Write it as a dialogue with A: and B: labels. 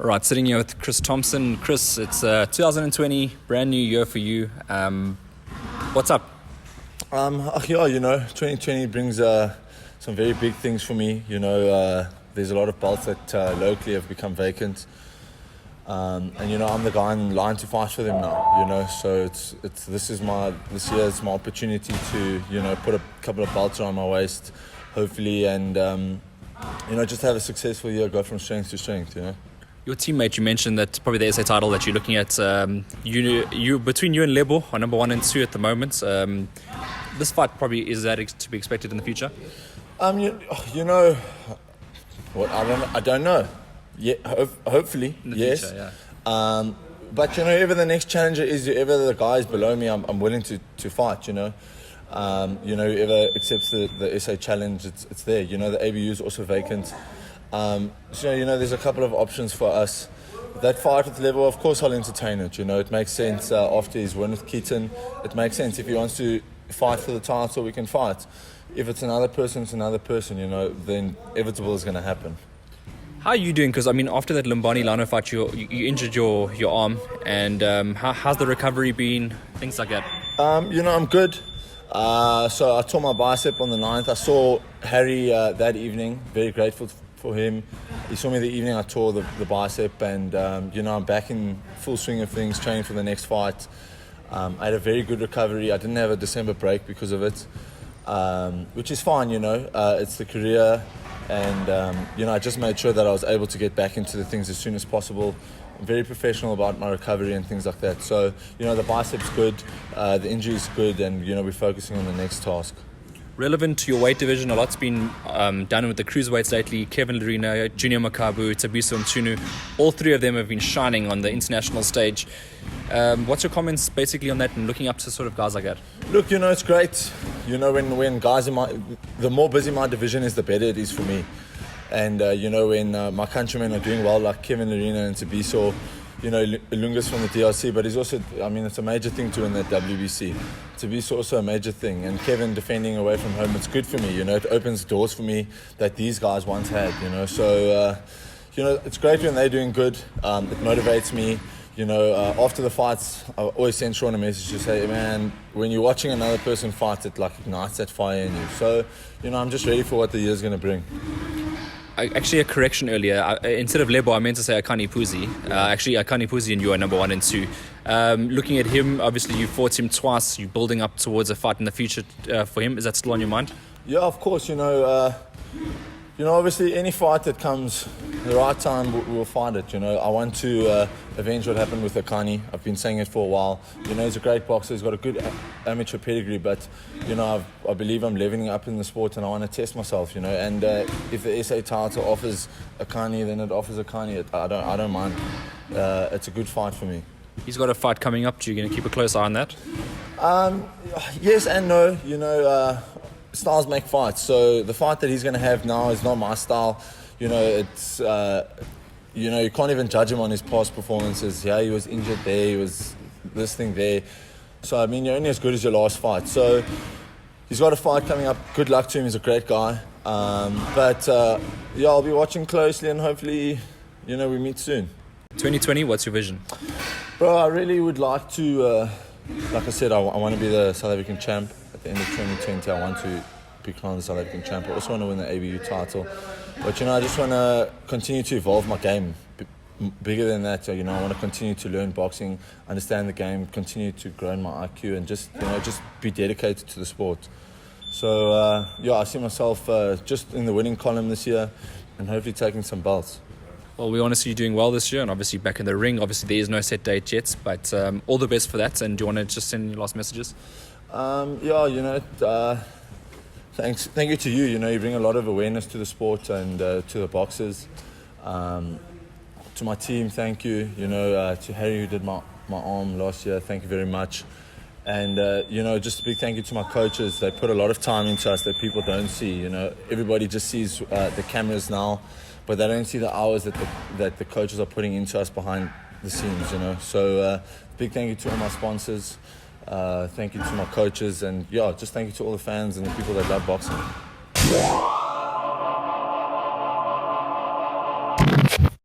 A: All right, sitting here with Chris Thompson. Chris, it's 2020, brand new year for you. What's up?
B: 2020 brings some very big things for me. There's a lot of belts that locally have become vacant. I'm the guy in line to fight for them now, so this year is my opportunity to, put a couple of belts around my waist, hopefully, and, just have a successful year, go from strength to strength,
A: Your teammate, you mentioned that probably the SA title that you're looking at, between you and Lebo are number 1 and 2 at the moment. This fight probably is that to be expected in the future?
B: I don't know. Yeah, hopefully,
A: in the
B: yes.
A: Future, yeah.
B: But whoever the next challenger is, whoever the guys below me, I'm willing to fight. Whoever accepts the SA challenge, it's there. The ABU is also vacant. There's a couple of options for us. That fight with Level, of course, I'll entertain it. It makes sense after his win with Keaton. It makes sense. If he wants to fight for the title, we can fight. If it's another person, it's another person, then inevitable is going to happen.
A: How are you doing? Because, after that Lumbani Lano fight, you injured your arm. And how's the recovery been? Things like that.
B: I'm good. So I tore my bicep on the 9th. I saw Harry that evening. Very grateful for him. He saw me the evening I tore the bicep, and I'm back in full swing of things, training for the next fight. I had a very good recovery. I didn't have a December break because of it, which is fine. It's the career, and I just made sure that I was able to get back into the things as soon as possible. I'm very professional about my recovery and things like that. So the bicep's good, the injury's good, and we're focusing on the next task.
A: Relevant to your weight division, a lot's been done with the cruiserweights lately. Kevin Lerena, Junior Makabu, Tabiso Mchunu, all three of them have been shining on the international stage. What's your comments basically on that and looking up to sort of guys like that?
B: Look, it's great. When guys in the more busy my division is, the better it is for me. And when my countrymen are doing well, like Kevin Lerena and Tabiso, Lunga's from the DRC, but he's also, it's a major thing to win that WBC. Tabiso also a major thing, and Kevin defending away from home, it's good for me, it opens doors for me that these guys once had, so, it's great when they're doing good, it motivates me, after the fights, I always send Sean a message to say, man, when you're watching another person fight, it ignites that fire in you, so, I'm just ready for what the year's going to bring.
A: Actually, a correction earlier. Instead of Lebo, I meant to say Akani Puzi. Actually, Akani Puzi and you are number 1 and 2. Looking at him, obviously you fought him twice. You're building up towards a fight in the future for him. Is that still on your mind?
B: Yeah, of course. Obviously any fight that comes the right time, we'll fight it. I want to avenge what happened with Connie. I've been saying it for a while. He's a great boxer. He's got a good amateur pedigree, but I believe I'm leveling up in the sport, and I want to test myself. And if the SA title offers Connie, then it offers Connie. I don't mind. It's a good fight for me.
A: He's got a fight coming up. Are you going to keep a close eye on that?
B: Yes and no. Styles make fights, so the fight that he's going to have now is not my style. It's you can't even judge him on his past performances. Yeah, he was injured there, he was this thing there. So you're only as good as your last fight. So he's got a fight coming up. Good luck to him. He's a great guy. I'll be watching closely, and hopefully, we meet soon.
A: 2020, what's your vision?
B: Bro, I really would like to. Like I said, I want to be the South African champ. At the end of 2020, I want to be crowned the South African champ. I also want to win the ABU title. But, I just want to continue to evolve my game. Bigger than that, I want to continue to learn boxing, understand the game, continue to grow in my IQ, and just be dedicated to the sport. So, I see myself just in the winning column this year and hopefully taking some belts.
A: Well, we want to see you doing well this year and obviously back in the ring. Obviously, there is no set date yet, but all the best for that. And do you want to just send your last messages?
B: Thanks. Thank you to you. You bring a lot of awareness to the sport and to the boxers. To my team, thank you. To Harry, who did my arm last year, thank you very much. And, just a big thank you to my coaches. They put a lot of time into us that people don't see. Everybody just sees the cameras now, but they don't see the hours that the coaches are putting into us behind the scenes, So big thank you to all my sponsors. Thank you to my coaches, and just thank you to all the fans and the people that love boxing.